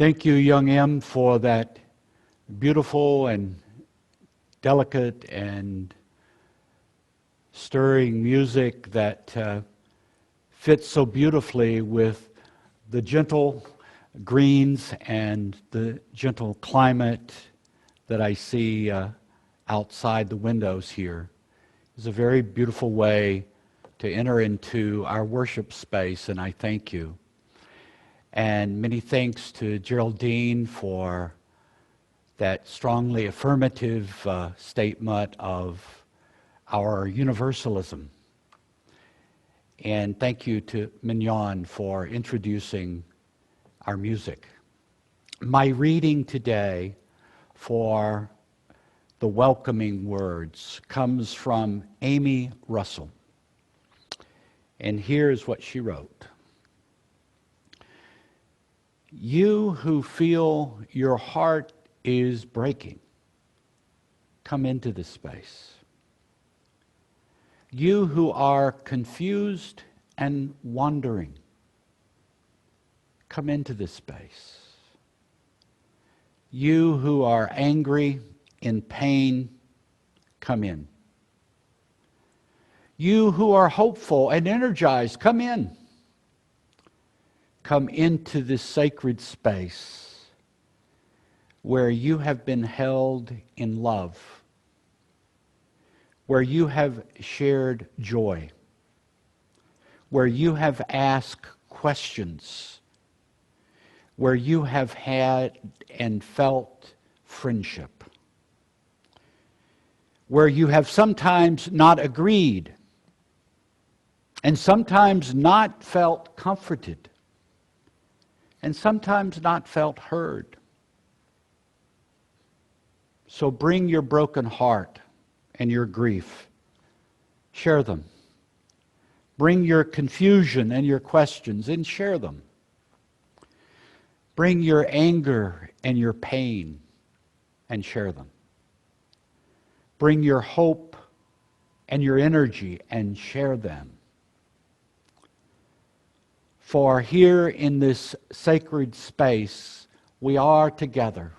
Thank you, young M, for that beautiful and delicate and stirring music that fits so beautifully with the gentle greens and the gentle climate that I see outside the windows here. It's a very beautiful way to enter into our worship space, and I thank you. And many thanks to Geraldine for that strongly affirmative statement of our universalism. And thank you to Mignon for introducing our music. My reading today for the welcoming words comes from Amy Russell. And here's what she wrote. You who feel your heart is breaking, come into this space. You who are confused and wandering, come into this space. You who are angry, in pain, come in. You who are hopeful and energized, come in. Come into this sacred space where you have been held in love, where you have shared joy, where you have asked questions, where you have had and felt friendship, where you have sometimes not agreed and sometimes not felt comforted and sometimes not felt heard. So bring your broken heart and your grief. Share them. Bring your confusion and your questions and share them. Bring your anger and your pain and share them. Bring your hope and your energy and share them. For here in this sacred space, we are together,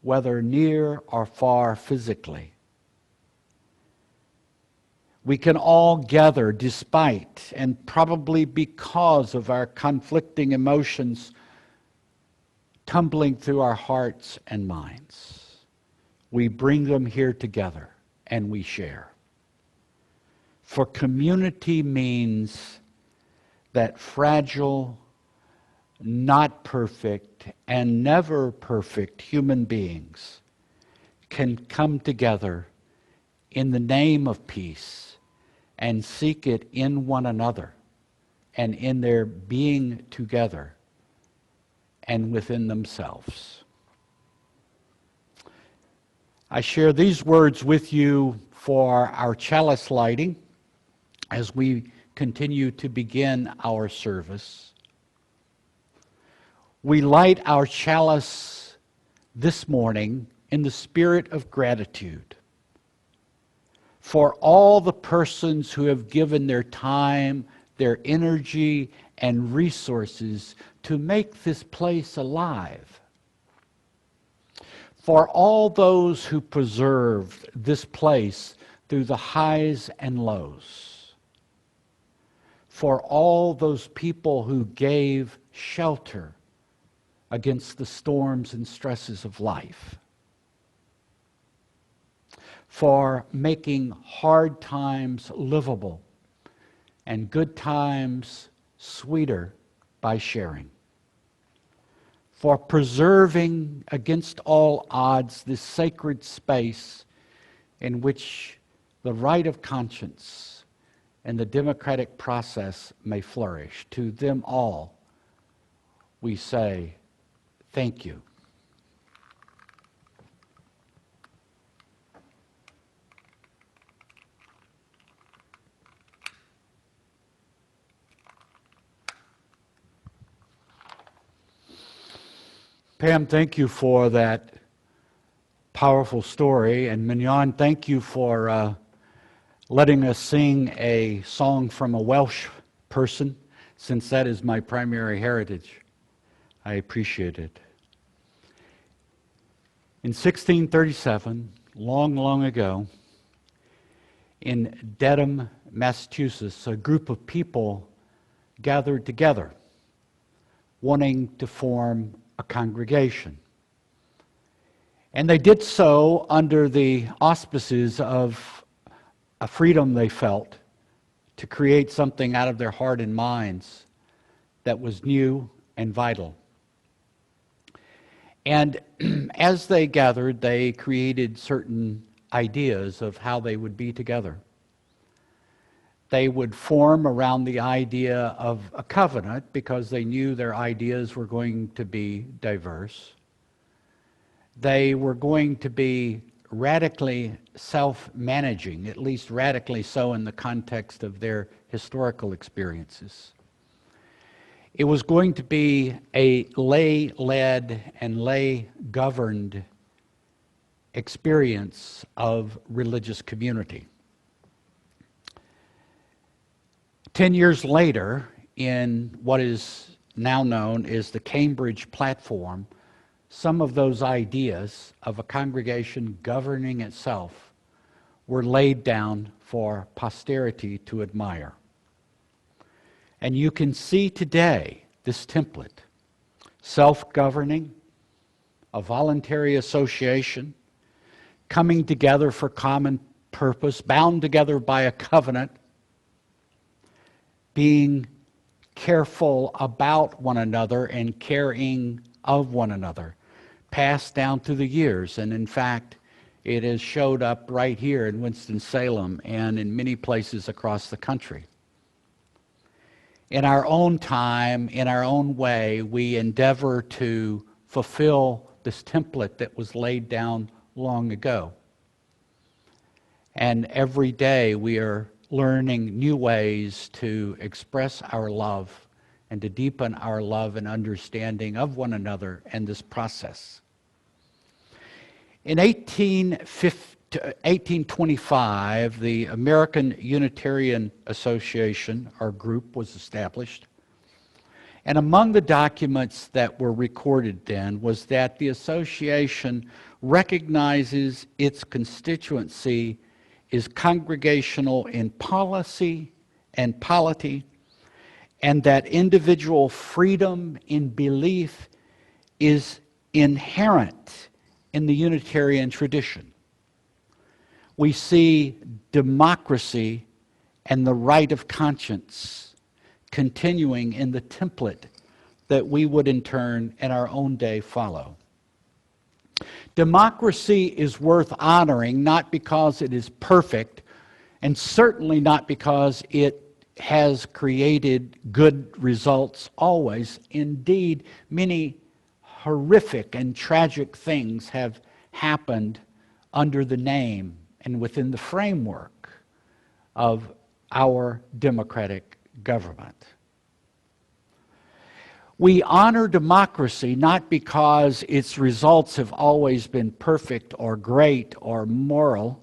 whether near or far physically. We can all gather despite and probably because of our conflicting emotions tumbling through our hearts and minds. We bring them here together and we share. For community means that fragile, not perfect, and never perfect human beings can come together in the name of peace and seek it in one another and in their being together and within themselves. I share these words with you for our chalice lighting as we continue to begin our service. We light our chalice this morning in the spirit of gratitude for all the persons who have given their time, their energy, and resources to make this place alive. For all those who preserved this place through the highs and lows. For all those people who gave shelter against the storms and stresses of life. For making hard times livable and good times sweeter by sharing. For preserving against all odds this sacred space in which the right of conscience and the democratic process may flourish. To them all, we say, thank you. Pam, thank you for that powerful story. And Mignon, thank you for letting us sing a song from a Welsh person, since that is my primary heritage. I appreciate it. In 1637, long ago, in Dedham, Massachusetts, a group of people gathered together wanting to form a congregation. And they did so under the auspices of a freedom they felt to create something out of their heart and minds that was new and vital. And as they gathered, they created certain ideas of how they would be together. They would form around the idea of a covenant because they knew their ideas were going to be diverse. They were going to be radically self-managing, at least radically so in the context of their historical experiences. It was going to be a lay-led and lay-governed experience of religious community. 10 years later, in what is now known as the Cambridge Platform, some of those ideas of a congregation governing itself were laid down for posterity to admire. And you can see today this template: self-governing, a voluntary association, coming together for common purpose, bound together by a covenant, being careful about one another and caring of one another, passed down through the years. And in fact, it has showed up right here in Winston-Salem and in many places across the country. In our own time, in our own way, we endeavor to fulfill this template that was laid down long ago. And every day we are learning new ways to express our love and to deepen our love and understanding of one another and this process. In 1825, the American Unitarian Association, our group, was established. And among the documents that were recorded then was that the association recognizes its constituency is congregational in policy and polity, and that individual freedom in belief is inherent in the Unitarian tradition. We see democracy and the right of conscience continuing in the template that we would in turn in our own day follow. Democracy is worth honoring, not because it is perfect, and certainly not because it has created good results always. Indeed, many horrific and tragic things have happened under the name and within the framework of our democratic government. We honor democracy not because its results have always been perfect or great or moral,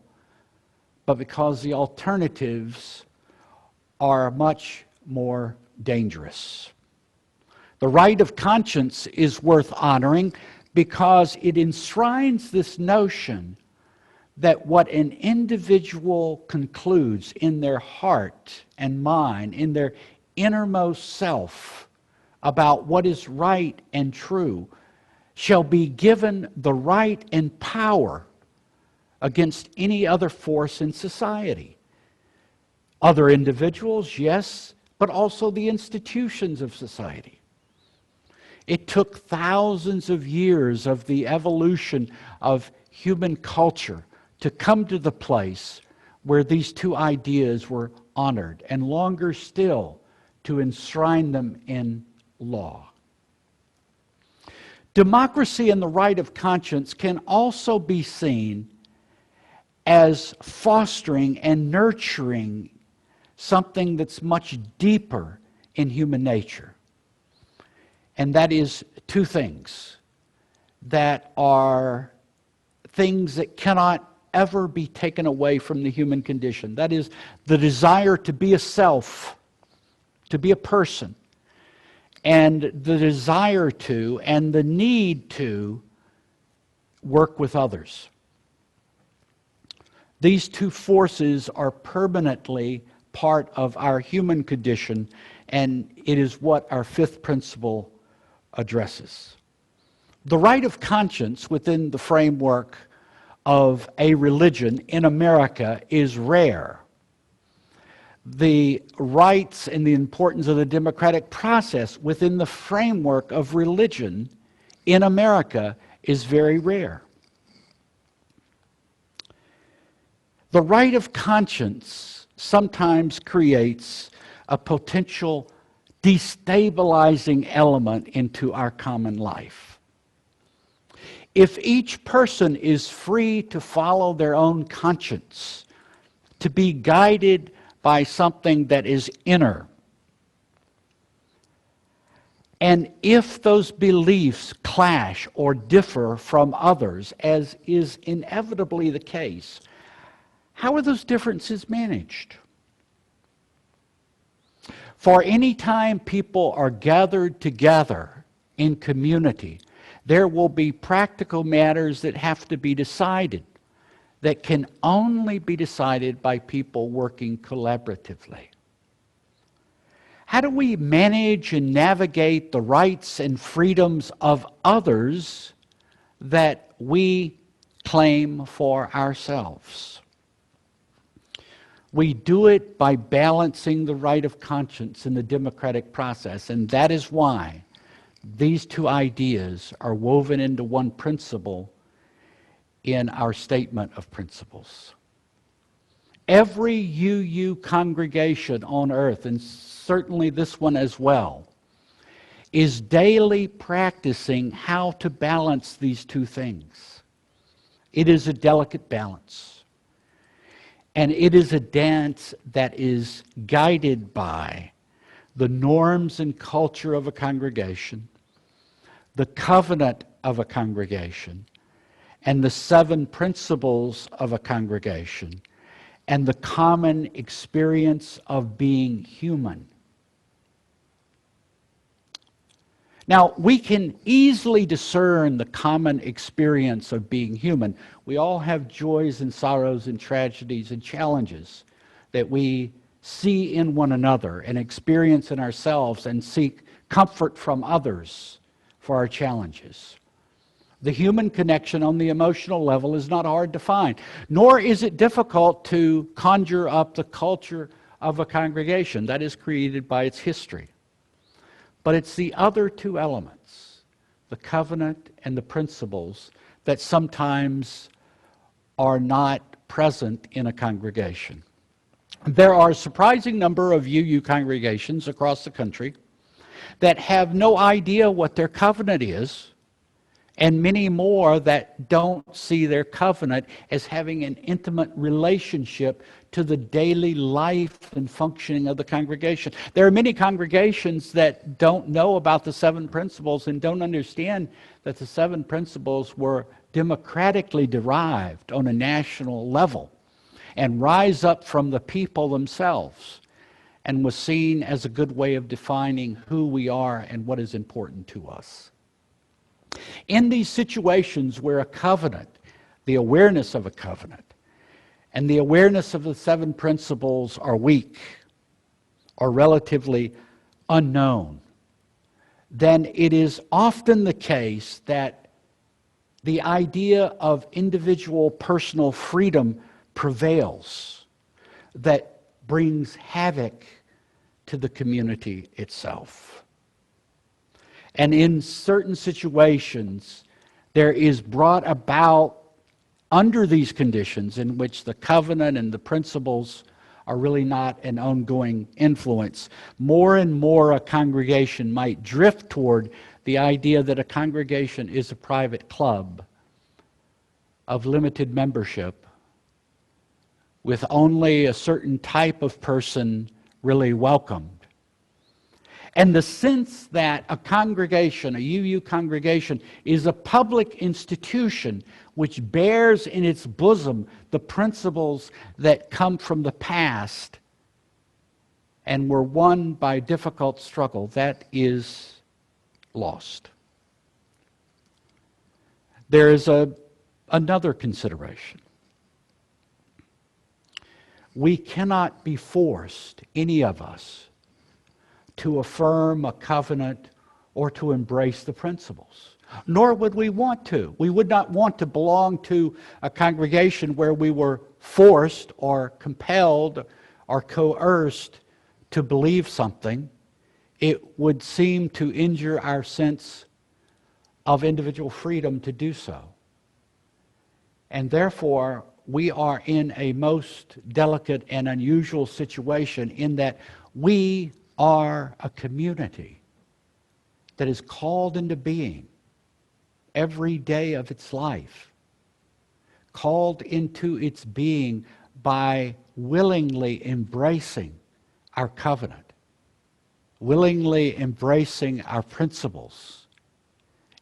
but because the alternatives are much more dangerous. The right of conscience is worth honoring because it enshrines this notion that what an individual concludes in their heart and mind, in their innermost self, about what is right and true, shall be given the right and power against any other force in society. Other individuals, yes, but also the institutions of society. It took thousands of years of the evolution of human culture to come to the place where these two ideas were honored, and longer still to enshrine them in law. Democracy and the right of conscience can also be seen as fostering and nurturing something that's much deeper in human nature. And that is two things that are things that cannot ever be taken away from the human condition. That is the desire to be a self, to be a person, and the desire to and the need to work with others. These two forces are permanently part of our human condition, and it is what our fifth principle addresses. The right of conscience within the framework of a religion in America is rare. The rights and the importance of the democratic process within the framework of religion in America is very rare. The right of conscience sometimes creates a potential destabilizing element into our common life. If each person is free to follow their own conscience, to be guided by something that is inner, and if those beliefs clash or differ from others, as is inevitably the case, how are those differences managed? For any time people are gathered together in community, there will be practical matters that have to be decided that can only be decided by people working collaboratively. How do we manage and navigate the rights and freedoms of others that we claim for ourselves? We do it by balancing the right of conscience in the democratic process, and that is why these two ideas are woven into one principle in our statement of principles. Every UU congregation on earth, and certainly this one as well, is daily practicing how to balance these two things. It is a delicate balance. And it is a dance that is guided by the norms and culture of a congregation, the covenant of a congregation, and the 7 principles of a congregation, and the common experience of being human. Now, we can easily discern the common experience of being human. We all have joys and sorrows and tragedies and challenges that we see in one another and experience in ourselves and seek comfort from others for our challenges. The human connection on the emotional level is not hard to find, nor is it difficult to conjure up the culture of a congregation that is created by its history. But it's the other two elements, the covenant and the principles, that sometimes are not present in a congregation. There are a surprising number of UU congregations across the country that have no idea what their covenant is, and many more that don't see their covenant as having an intimate relationship to the daily life and functioning of the congregation. There are many congregations that don't know about the 7 principles and don't understand that the 7 principles were democratically derived on a national level and rise up from the people themselves, and was seen as a good way of defining who we are and what is important to us. In these situations where a covenant, the awareness of a covenant, and the awareness of the 7 principles are weak or relatively unknown, then it is often the case that the idea of individual personal freedom prevails, that brings havoc to the community itself. And in certain situations, there is brought about, under these conditions in which the covenant and the principles are really not an ongoing influence, more and more a congregation might drift toward the idea that a congregation is a private club of limited membership, with only a certain type of person really welcomed. And the sense that a congregation, a UU congregation, is a public institution which bears in its bosom the principles that come from the past and were won by difficult struggle, that is lost. There is a another consideration. We cannot be forced, any of us, to affirm a covenant or to embrace the principles. Nor would we want to. We would not want to belong to a congregation where we were forced or compelled or coerced to believe something. It would seem to injure our sense of individual freedom to do so. And therefore, we are in a most delicate and unusual situation in that we are a community that is called into being every day of its life, called into its being by willingly embracing our covenant, willingly embracing our principles,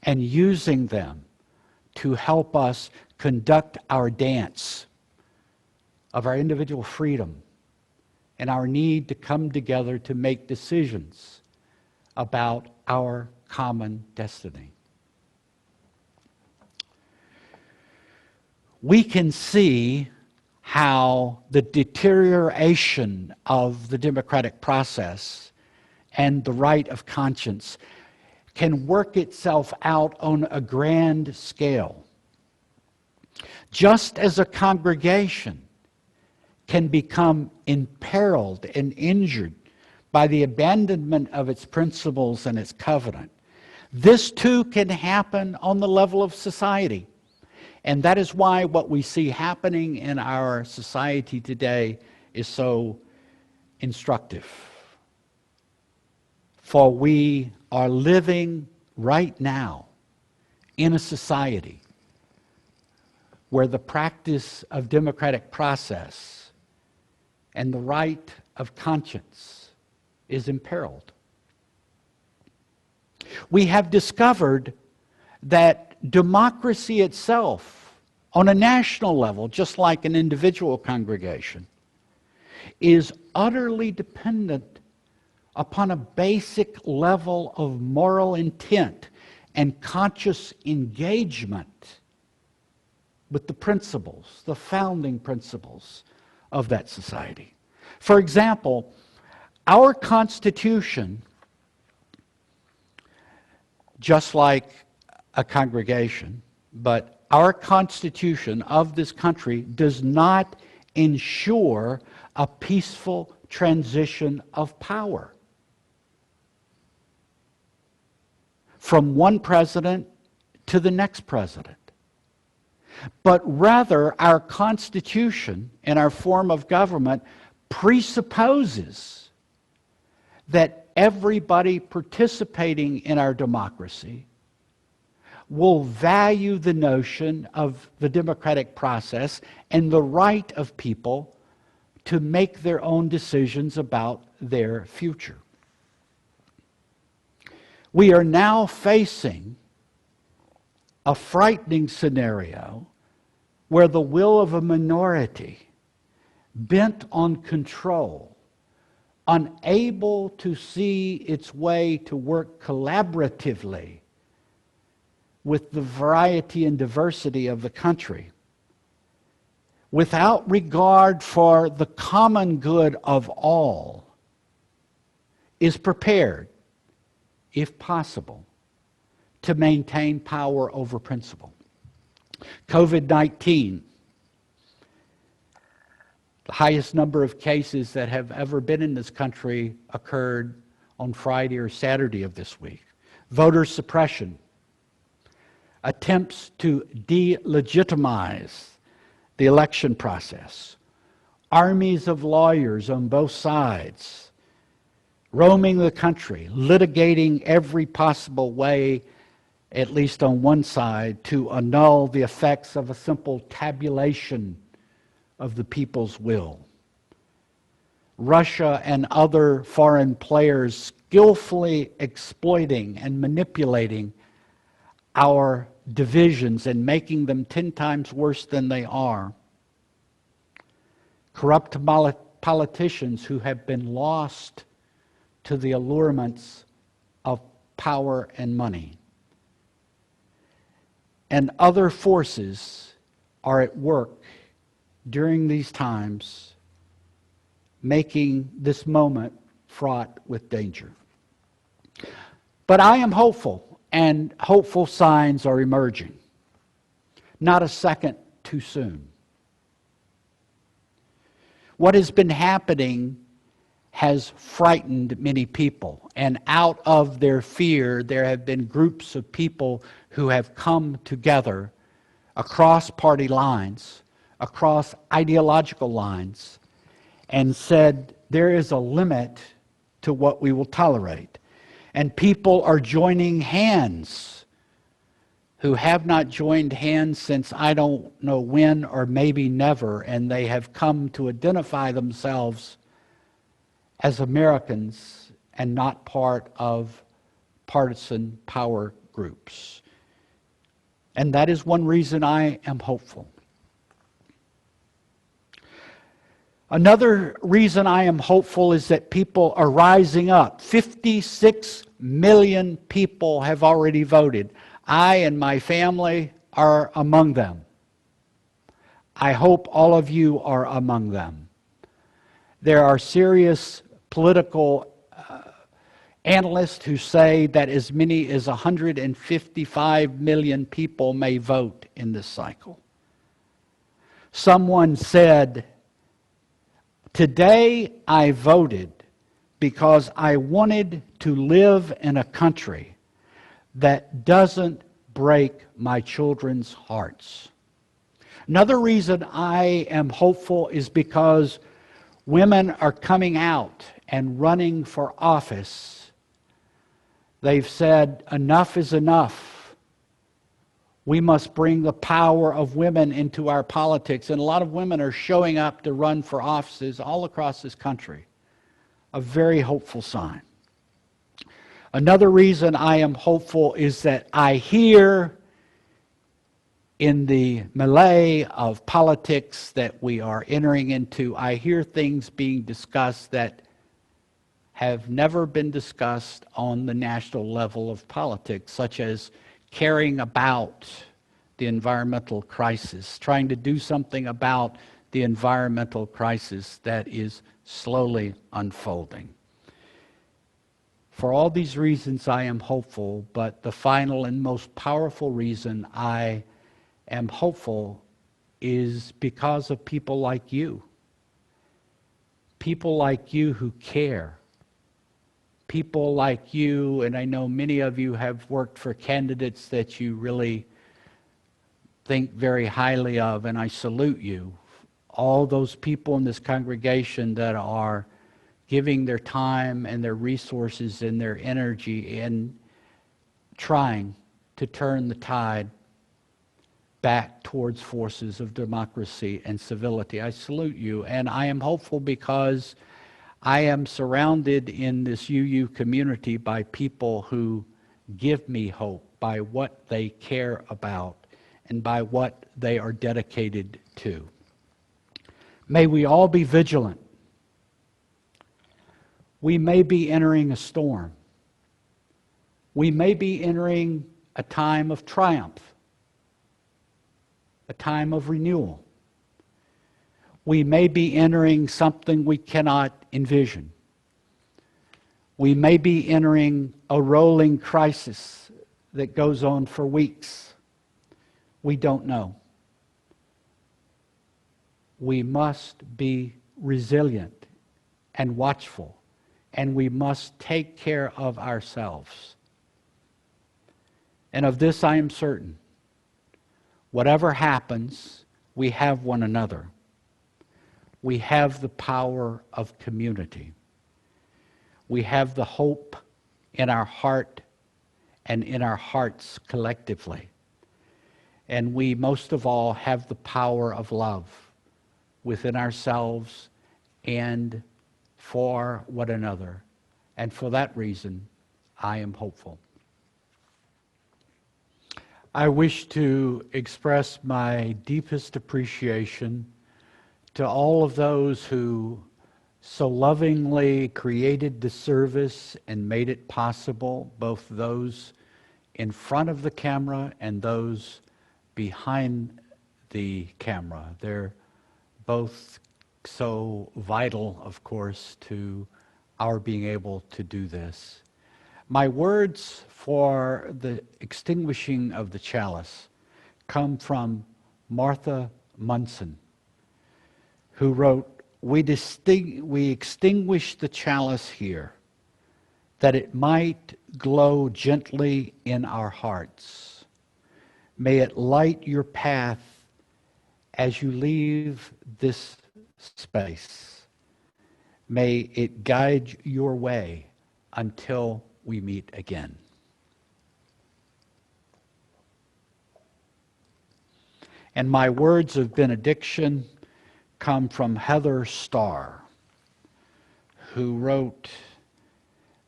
and using them to help us conduct our dance of our individual freedom and our need to come together to make decisions about our common destiny. We can see how the deterioration of the democratic process and the right of conscience can work itself out on a grand scale. Just as a congregation can become imperiled and injured by the abandonment of its principles and its covenant, this too can happen on the level of society. And that is why what we see happening in our society today is so instructive. For we are living right now in a society where the practice of democratic process and the right of conscience is imperiled. We have discovered that democracy itself, on a national level, just like an individual congregation, is utterly dependent upon a basic level of moral intent and conscious engagement with the principles, the founding principles of that society. For example, our Constitution, just like a congregation, but our Constitution of this country does not ensure a peaceful transition of power from one president to the next president. But rather, our Constitution and our form of government presupposes that everybody participating in our democracy will value the notion of the democratic process and the right of people to make their own decisions about their future. We are now facing a frightening scenario where the will of a minority, bent on control, unable to see its way to work collaboratively with the variety and diversity of the country, without regard for the common good of all, is prepared, if possible, to maintain power over principle. COVID-19, the highest number of cases that have ever been in this country occurred on Friday or Saturday of this week. Voter suppression, attempts to delegitimize the election process, armies of lawyers on both sides, roaming the country, litigating every possible way, at least on one side, to annul the effects of a simple tabulation of the people's will. Russia and other foreign players skillfully exploiting and manipulating our divisions and making them 10 times worse than they are. Corrupt politicians who have been lost to the allurements of power and money. And other forces are at work during these times, making this moment fraught with danger. But I am hopeful, and hopeful signs are emerging. Not a second too soon. What has been happening has frightened many people, and out of their fear, there have been groups of people who have come together across party lines, across ideological lines, and said, there is a limit to what we will tolerate. And people are joining hands who have not joined hands since I don't know when, or maybe never, and they have come to identify themselves as Americans and not part of partisan power groups. And that is one reason I am hopeful. Another reason I am hopeful is that people are rising up. 56 million people have already voted. I and my family are among them. I hope all of you are among them. There are serious political analysts who say that as many as 155 million people may vote in this cycle. Someone said, today I voted because I wanted to live in a country that doesn't break my children's hearts. Another reason I am hopeful is because women are coming out and running for office. They've said, enough is enough. We must bring the power of women into our politics. And a lot of women are showing up to run for offices all across this country. A very hopeful sign. Another reason I am hopeful is that I hear in the melee of politics that we are entering into, I hear things being discussed that have never been discussed on the national level of politics, such as caring about the environmental crisis, trying to do something about the environmental crisis that is slowly unfolding. For all these reasons, I am hopeful, but the final and most powerful reason I am hopeful is because of people like you. People like you who care. People like you, and I know many of you have worked for candidates that you really think very highly of, and I salute you. All those people in this congregation that are giving their time and their resources and their energy in trying to turn the tide back towards forces of democracy and civility. I salute you, and I am hopeful because I am surrounded in this UU community by people who give me hope by what they care about and by what they are dedicated to. May we all be vigilant. We may be entering a storm. We may be entering a time of triumph, a time of renewal. We may be entering something we cannot envision. We may be entering a rolling crisis that goes on for weeks. We don't know. We must be resilient and watchful, and we must take care of ourselves. And of this I am certain. Whatever happens, we have one another. We have the power of community. We have the hope in our heart and in our hearts collectively. And we, most of all, have the power of love within ourselves and for one another. And for that reason, I am hopeful. I wish to express my deepest appreciation to all of those who so lovingly created the service and made it possible, both those in front of the camera and those behind the camera. They're both so vital, of course, to our being able to do this. My words for the extinguishing of the chalice come from Martha Munson, who wrote, we extinguish the chalice here, that it might glow gently in our hearts. May it light your path as you leave this space. May it guide your way until we meet again. And my words of benediction come from Heather Starr, who wrote,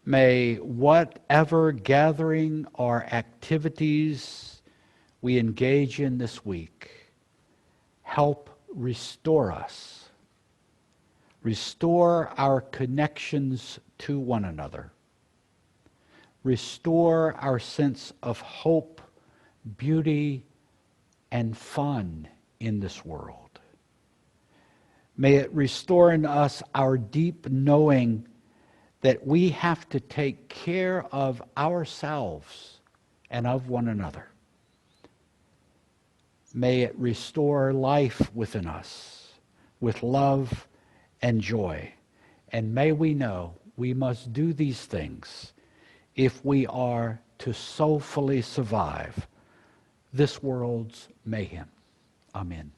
may whatever gathering or activities we engage in this week help restore us, restore our connections to one another, restore our sense of hope, beauty, and fun in this world. May it restore in us our deep knowing that we have to take care of ourselves and of one another. May it restore life within us with love and joy. And may we know we must do these things if we are to soulfully survive this world's mayhem. Amen.